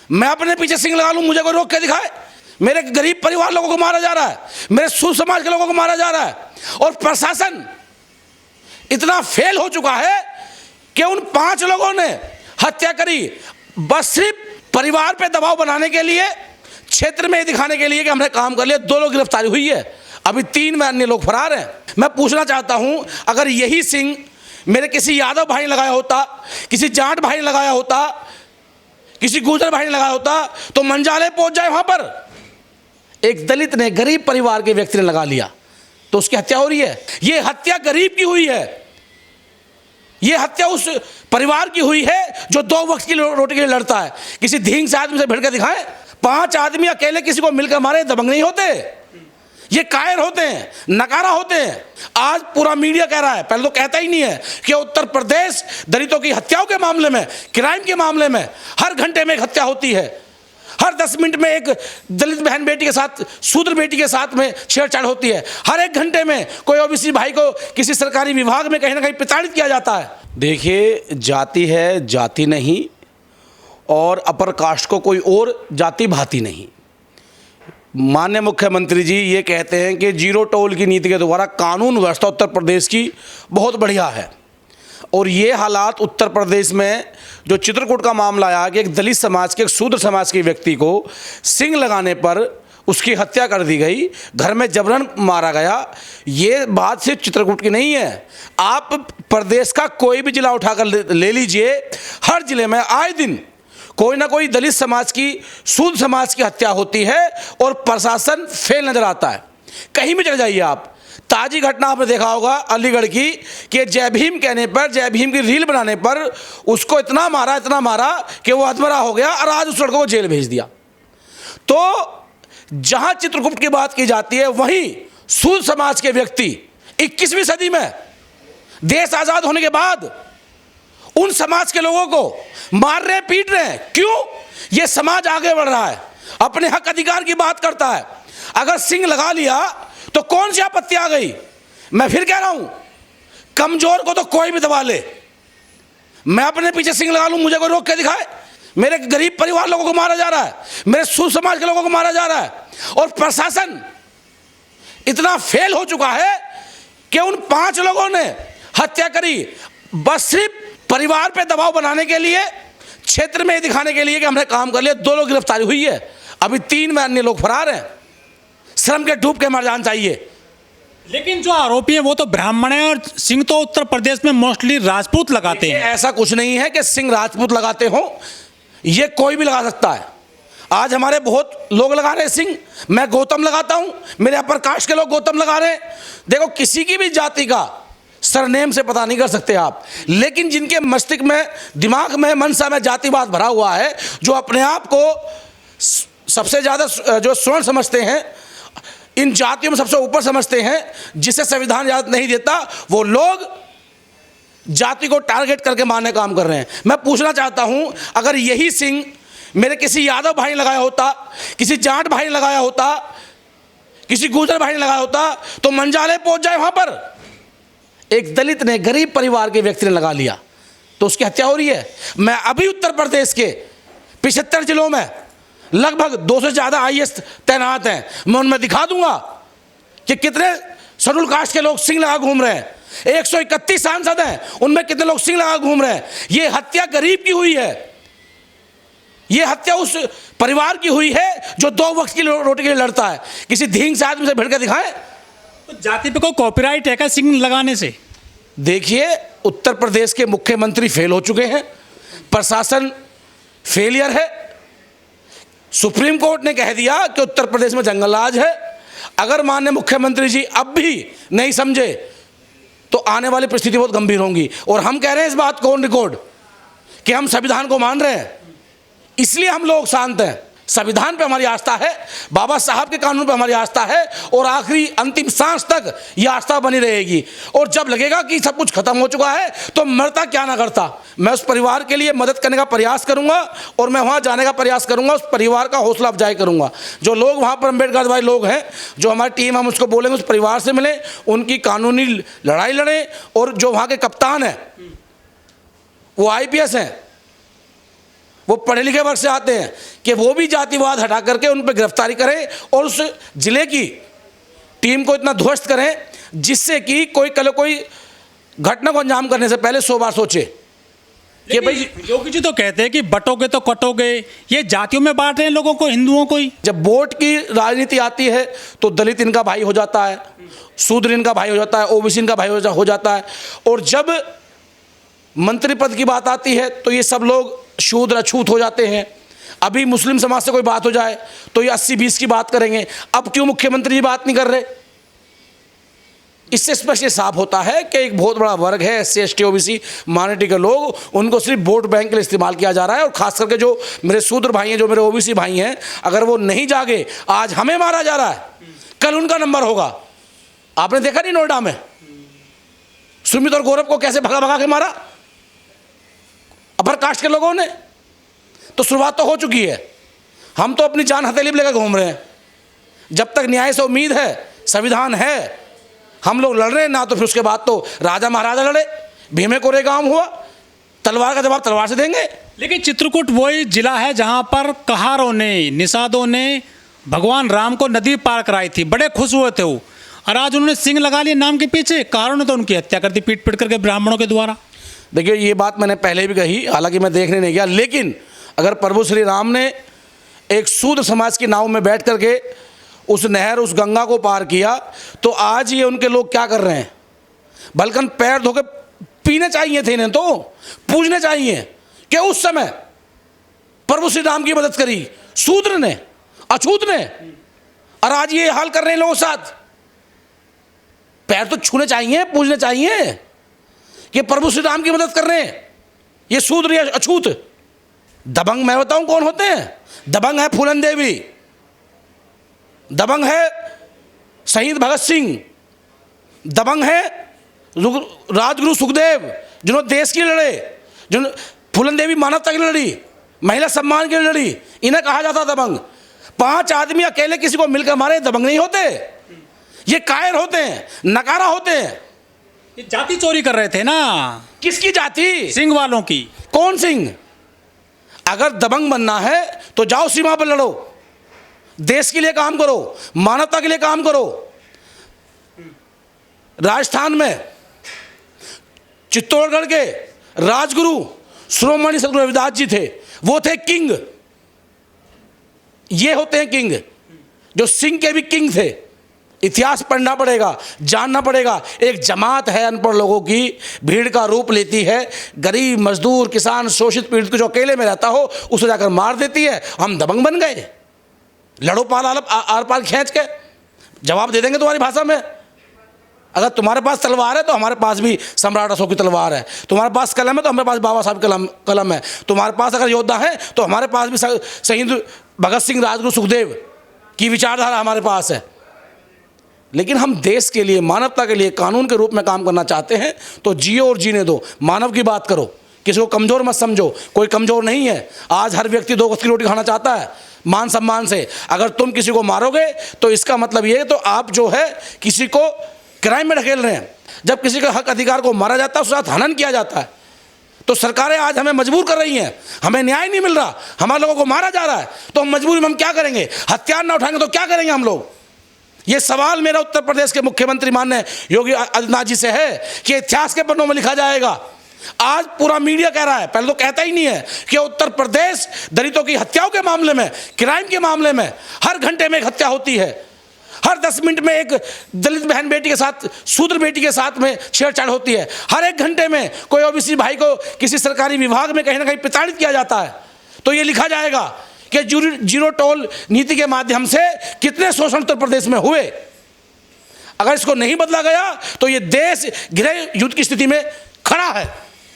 मैं अपने पीछे सिंग लगा लूं, मुझे कोई रोक के दिखाए? मेरे गरीब परिवार लोगों को मारा जा रहा है, मेरे सूद समाज के लोगों को मारा जा रहा है, और प्रशासन इतना फेल हो चुका है कि उन 5 लोगों ने हत्या करी बस सिर्फ परिवार पे दबाव बनाने के लिए, क्षेत्र में दिखाने के लिए कि हमने काम कर लिया। 2 लोग गिरफ्तारी हुई है, अभी 3 में अन्य लोग फरार हैं। मैं पूछना चाहता हूं, अगर यही सिंह मेरे किसी यादव भाई ने लगाया होता, किसी जाट भाई ने लगाया होता, किसी गुर्जर भाई ने लगाया होता, तो मंजाले पहुंच जाए वहां पर। एक दलित ने, गरीब परिवार के व्यक्ति ने लगा लिया तो उसकी हत्या हो रही है। ये हत्या गरीब की हुई है, ये हत्या उस परिवार की हुई है जो 2 वक्त की रोटी के लिए लड़ता है। किसी धींग से आदमी से भिड़ के दिखाएं, 5 आदमी अकेले किसी को मिलकर मारे, दबंग नहीं होते, ये कायर होते हैं, नकारा होते हैं। आज पूरा मीडिया कह रहा है, पहले तो कहता ही नहीं है, कि उत्तर प्रदेश दलितों की हत्याओं के मामले में, क्राइम के मामले में हर घंटे में एक हत्या होती है, हर 10 मिनट में एक दलित बहन बेटी के साथ, शूद्र बेटी के साथ में छेड़छाड़ होती है, हर 1 घंटे में कोई ओबीसी भाई को किसी सरकारी विभाग में कहीं ना कहीं प्रताड़ित किया जाता है। देखिए, जाति है, जाति नहीं, और अपर कास्ट को कोई और जाति भाती नहीं। माननीय मुख्यमंत्री जी ये कहते हैं कि जीरो टोल की नीति के द्वारा कानून व्यवस्था उत्तर प्रदेश की बहुत बढ़िया है, और ये हालात उत्तर प्रदेश में जो चित्रकूट का मामला आया कि एक दलित समाज के, एक शूद्र समाज के व्यक्ति को सिंग लगाने पर उसकी हत्या कर दी गई, घर में जबरन मारा गया, ये बात सिर्फ चित्रकूट की नहीं है। आप प्रदेश का कोई भी जिला उठाकर ले लीजिए, हर जिले में आए दिन कोई ना कोई दलित समाज की, शूद्र समाज की हत्या होती है, और प्रशासन फेल नजर आता है। कहीं भी चले जाइए आप, ताजी घटना आपने देखा होगा अलीगढ़ की, कि जय भीम कहने पर, जय भीम की रील बनाने पर उसको इतना मारा कि वो अधमरा हो गया, और आज उस लड़कों को जेल भेज दिया। तो जहां चित्रगुप्त की बात की जाती है, वहीं शूद्र समाज के व्यक्ति 21वीं सदी में, देश आजाद होने के बाद, उन समाज के लोगों को मार रहे, पीट रहे हैं। क्यों? ये समाज आगे बढ़ रहा है, अपने हक अधिकार की बात करता है। अगर सिंग लगा लिया तो कौन सी आपत्ति आ गई? मैं फिर कह रहा हूं, कमजोर को तो कोई भी दबा ले। मैं अपने पीछे सिंग लगा लूं, मुझे कोई रोक के दिखाए? मेरे गरीब परिवार लोगों को मारा जा रहा है, मेरे शूद्र समाज के लोगों को मारा जा रहा है, और प्रशासन इतना फेल हो चुका है कि उन 5 लोगों ने हत्या करी बस सिर्फ परिवार पे दबाव बनाने के लिए, क्षेत्र में दिखाने के लिए कि हमने काम कर लिया। 2 लोग गिरफ्तारी हुई है, अभी 3 में अन्य लोग फरार हैं। श्रम के डूब के मर जाना चाहिए। लेकिन जो आरोपी है वो तो ब्राह्मण है, और सिंह तो उत्तर प्रदेश में मोस्टली राजपूत लगाते हैं। ऐसा कुछ नहीं है कि सिंह राजपूत लगाते हो, ये कोई भी लगा सकता है। आज हमारे बहुत लोग लगा रहे हैं सिंह, मैं गौतम लगाता हूं, मेरे अपर कास्ट के लोग गौतम लगा रहे हैं। देखो, किसी की भी जाति का सरनेम से पता नहीं कर सकते आप, लेकिन जिनके मस्तिष्क में, दिमाग में, मनसा में जातिवाद भरा हुआ है, जो अपने आप को सबसे ज़्यादा जो स्वर्ण समझते हैं, इन जातियों में सबसे ऊपर समझते हैं, जिसे संविधान इजाजत नहीं देता, वो लोग जाति को टारगेट करके मारने का काम कर रहे हैं। मैं पूछना चाहता हूं, अगर यही सिंह मेरे किसी यादव भाई ने लगाया होता, किसी जाट भाई ने लगाया होता, किसी गुर्जर भाई ने लगाया होता, तो मंजाले पहुंच जाए वहां पर। एक दलित ने, गरीब परिवार के व्यक्ति ने लगा लिया तो उसकी हत्या हो रही है। मैं अभी उत्तर प्रदेश के 75 जिलों में लगभग 200 से ज़्यादा IAS तैनात हैं, मैं उनमें दिखा दूंगा कि कितने शेड्यूल कास्ट के लोग सिंग लगा घूम रहे हैं। 131 सांसद हैं, उनमें कितने लोग सिंग लगा घूम रहे हैं। ये हत्या गरीब की हुई है, ये हत्या उस परिवार की हुई है जो 2 वक्त की रोटी के लिए लड़ता है। किसी धींग से आदमी से भिड़ के दिखाएं। तो जाति पे कोई कॉपीराइट है क्या सिंग लगाने से? देखिए, उत्तर प्रदेश के मुख्यमंत्री फेल हो चुके हैं, प्रशासन फेलियर है। सुप्रीम कोर्ट ने कह दिया कि उत्तर प्रदेश में जंगलराज है। अगर माननीय मुख्यमंत्री जी अब भी नहीं समझे तो आने वाली परिस्थिति बहुत गंभीर होंगी। और हम कह रहे हैं इस बात को ऑन रिकॉर्ड कि हम संविधान को मान रहे हैं, इसलिए हम लोग शांत हैं। संविधान पे हमारी आस्था है, बाबा साहब के कानून पे हमारी आस्था है, और आखिरी अंतिम सांस तक ये आस्था बनी रहेगी। और जब लगेगा कि सब कुछ खत्म हो चुका है तो मरता क्या ना करता, मैं उस परिवार के लिए मदद करने का प्रयास करूंगा, और मैं वहां जाने का प्रयास करूंगा, उस परिवार का हौसला अफजाई करूंगा। जो लोग वहां पर अम्बेडकर भाई लोग हैं, जो हमारी टीम, हम उसको बोलेंगे उस परिवार से मिलें, उनकी कानूनी लड़ाई लड़ें। और जो वहाँ के कप्तान हैं वो IPS हैं, वो पढ़े लिखे वर्ग से आते हैं कि वो भी जातिवाद हटा करके उन पर गिरफ्तारी करें और उस जिले की टीम को इतना ध्वस्त करें जिससे कि कोई घटना को अंजाम करने से पहले 100 बार सोचे कि भाई। योगी जी तो कहते हैं कि बटोगे तो कटोगे, ये जातियों में बांट रहे हैं लोगों को, हिंदुओं को ही। जब वोट की राजनीति आती है तो दलित इनका भाई हो जाता है, शूद्र इनका भाई हो जाता है, ओबीसी इनका भाई हो जाता है, और जब मंत्री पद की बात आती है तो ये सब लोग शूद्र अछूत हो जाते हैं। अभी मुस्लिम समाज से कोई बात हो जाए तो ये 80-20 की बात करेंगे। अब क्यों मुख्यमंत्री जी बात नहीं कर रहे? इससे स्पष्ट ये साफ होता है कि एक बहुत बड़ा वर्ग है SC ST OBC माइनॉरिटी के लोग, उनको सिर्फ वोट बैंक के लिए इस्तेमाल किया जा रहा है। और खास करके जो मेरे शूद्र भाई हैं, जो मेरे OBC भाई हैं, अगर वो नहीं जागे, आज हमें मारा जा रहा है, कल उनका नंबर होगा। आपने देखा नहीं नोएडा में सुमित और गौरव को कैसे भगा भगा के मारा अपर कास्ट के लोगों ने? तो शुरुआत तो हो चुकी है। हम तो अपनी जान हथेली पे लेकर घूम रहे हैं। जब तक न्याय से उम्मीद है, संविधान है, हम लोग लड़ रहे हैं ना। तो फिर उसके बाद तो राजा महाराजा लड़े, भीमे कोरेगांव हुआ, तलवार का जवाब तलवार से देंगे। लेकिन चित्रकूट वही जिला है जहां पर कहारों ने, निषादों ने भगवान राम को नदी पार कराई थी, बड़े खुश हुए थे वो, और आज उन्होंने सिंह लगा लिए नाम के पीछे। कहारों ने तो उनकी हत्या कर दी पीट पीट करके ब्राह्मणों के द्वारा। देखिए, ये बात मैंने पहले भी कही, हालांकि मैं देखने नहीं गया, लेकिन अगर प्रभु श्री राम ने एक शूद्र समाज की नाव में बैठ करके उस नहर, उस गंगा को पार किया, तो आज ये उनके लोग क्या कर रहे हैं? बल्कि पैर धो के पीने चाहिए थे इन्हें, तो पूजने चाहिए कि उस समय प्रभु श्री राम की मदद करी शूद्र ने, अछूत ने, और आज ये हाल कर रहे हैं लोगों के साथ। पैर तो छूने चाहिए, पूजने चाहिए कि प्रभु श्री राम की मदद कर रहे हैं ये शूद्र या अछूत। दबंग मैं बताऊं कौन होते हैं? दबंग है फूलन देवी, दबंग है शहीद भगत सिंह, दबंग है राजगुरु सुखदेव, जिन्होंने देश के लिए लड़े, जिन्होंने फूलन देवी मानवता के लिए लड़ी, महिला सम्मान के लिए लड़ी, इन्हें कहा जाता दबंग। 5 आदमी अकेले किसी को मिलकर मारे, दबंग नहीं होते, ये कायर होते हैं, नकारा होते हैं। ये जाति चोरी कर रहे थे ना। किसकी जाति? सिंह वालों की। कौन सिंह? अगर दबंग बनना है तो जाओ सीमा पर लड़ो, देश के लिए काम करो, मानवता के लिए काम करो। राजस्थान में चित्तौड़गढ़ के राजगुरु शिरोमणि सदगुरु रविदास जी थे, वो थे किंग। ये होते हैं किंग, जो सिंह के भी किंग थे। इतिहास पढ़ना पड़ेगा, जानना पड़ेगा। एक जमात है अनपढ़ लोगों की, भीड़ का रूप लेती है, गरीब, मजदूर, किसान, शोषित, पीड़ित को जो अकेले में रहता हो उसे जाकर मार देती है। हम दबंग बन गए। लड़ो पाल आर पार खींच के, जवाब दे देंगे तुम्हारी भाषा में। अगर तुम्हारे पास तलवार है तो हमारे पास भी सम्राट अशोक की तलवार है, तुम्हारे पास कलम है तो हमारे पास बाबा साहब कलम है, तुम्हारे पास अगर योद्धा है तो हमारे पास भी शहीद भगत सिंह, राजगुरु सुखदेव की विचारधारा हमारे पास है। लेकिन हम देश के लिए, मानवता के लिए कानून के रूप में काम करना चाहते हैं तो जियो और जीने दो, मानव की बात करो, किसी को कमज़ोर मत समझो। कोई कमज़ोर नहीं है। आज हर व्यक्ति 2 वक्त की रोटी खाना चाहता है मान सम्मान से। अगर तुम किसी को मारोगे तो इसका मतलब ये है तो आप जो है किसी को क्राइम में ढकेल रहे हैं। जब किसी का हक अधिकार को मारा जाता है उसके साथ हनन किया जाता है। तो सरकारें आज हमें मजबूर कर रही हैं, हमें न्याय नहीं मिल रहा, हमारे लोगों को मारा जा रहा है, तो हम मजबूरी में हम क्या करेंगे? हथियार ना उठाएंगे तो क्या करेंगे हम लोग? ये सवाल मेरा उत्तर प्रदेश के मुख्यमंत्री माननीय योगी आदित्यनाथ जी से है कि इतिहास के पन्नों में लिखा जाएगा। आज पूरा मीडिया कह रहा है, पहले तो कहता ही नहीं है, कि उत्तर प्रदेश दलितों की हत्याओं के मामले में, क्राइम के मामले में हर घंटे में एक हत्या होती है, हर 10 मिनट में एक दलित बहन बेटी के साथ, शूद्र बेटी के साथ में छेड़छाड़ होती है, हर 1 घंटे में कोई ओबीसी भाई को किसी सरकारी विभाग में कहीं ना कहीं प्रताड़ित किया जाता है। तो ये लिखा जाएगा कि जीरो टोल नीति के माध्यम से कितने शोषण उत्तर प्रदेश में हुए। अगर इसको नहीं बदला गया तो ये देश गृह युद्ध की स्थिति में खड़ा है।